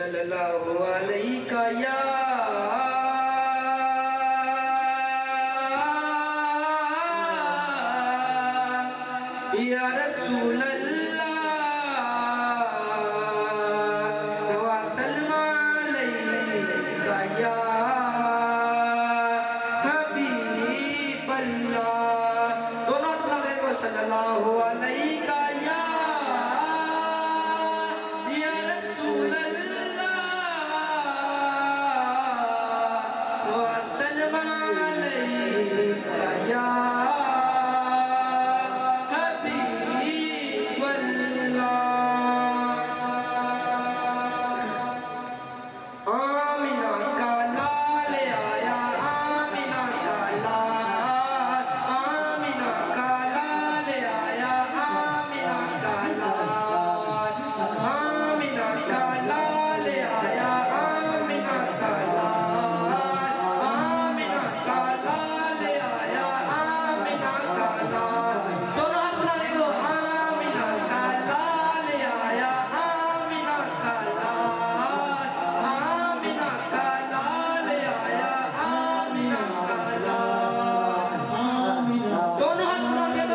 صلی اللہ علیہ یا رسول اللہ وسلم علیکہ یا حبیب اللہ. دونوں ہاتھ بنا دیں. صلی اللہ علیہ یا رسول اللہ وسلم علیکہ یا حبیب اللہ. آمینہ کا لال آیا آمینہ کا لال آمینہ کا لال آیا آمینہ کا لال آمینہ کا لال آیا آمینہ کا لال آمینہ کا لال آیا آمینہ کا لال. دونوں ہاتھ بنا دیں. آمینہ کا لال آیا آمینہ کا لال آمینہ کا لال آیا آمینہ کا لال. دونوں ہاتھ بنا دیں.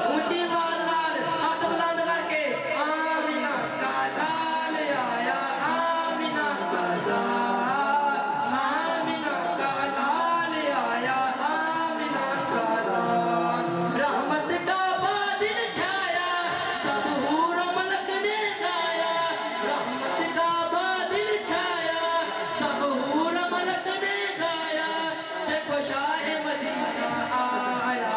اونچی آواز نال ہاتھ بلند کر کے آمینہ کا لال آیا آمینہ کا لال آمینہ کا لال آیا آمینہ کا لال. رحمت کا بادل چھایا سب حور و ملک نے گایا. رحمت کا بادل چھایا سب حور و ملک نے گایا. دیکھو شاہ مدینہ آیا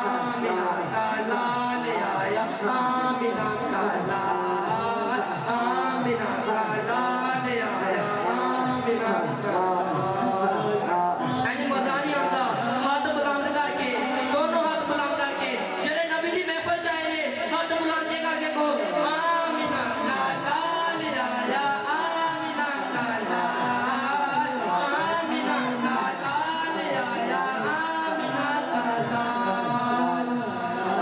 آمینہ کا لال آیا آمینہ کا لال آمینہ کا لال آیا آمینہ کا لال. اینی مزہ نہیں آتا. ہاتھ بلند کر کے دونوں ہاتھ بلند کر کے جڑے نبی دی محفل چاہے ہاتھ بلند کر کے کہو آمینہ کا لال آیا آمینہ کا لال آمینہ کا لال آیا آمینہ کا لال.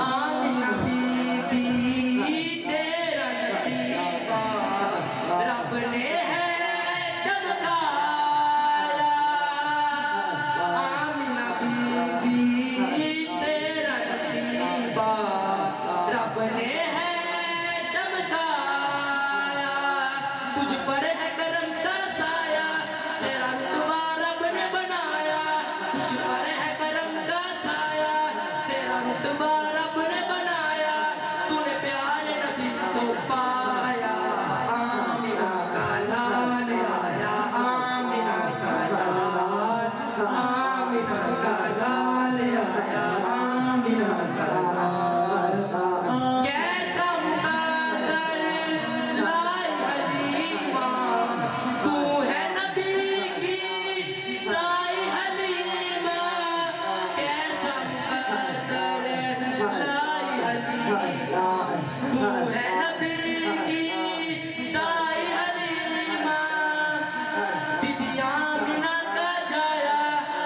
آمینہ بی بی تیرا نصیبہ رب نے ہے چمکایا. آمینہ بی بی تیرا نصیبہ رب نے ہے چمکایا. تجھ پر ہے کرم کا سایہ تیرا رتبہ رب نے بنایا. تجھ پر ہے کرم کا سایہ تیرا رتبہ رب نے بنایا. تو نے پیارے نبی کو پایا. آمینہ کا لال آیا آمینہ کا لال آمینہ کا لال آیا آمینہ کا لال. کیسا مقدر لائے حلیمہ تو ہے نبی کی دائی حلیمہ. کیسا مقدر لائے حلیمہ تو ہے نبی کی دائی حلیمہ. بی بی آمینہ کا جایا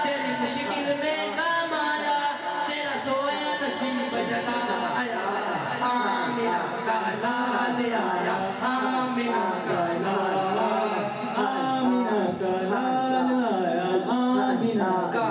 تیری مشکل میں کام آیا. تیرا سویا نصیب جگایا. آمینہ کا لال آیا آمینہ کا لال آمینہ کا لال آیا آمینہ کا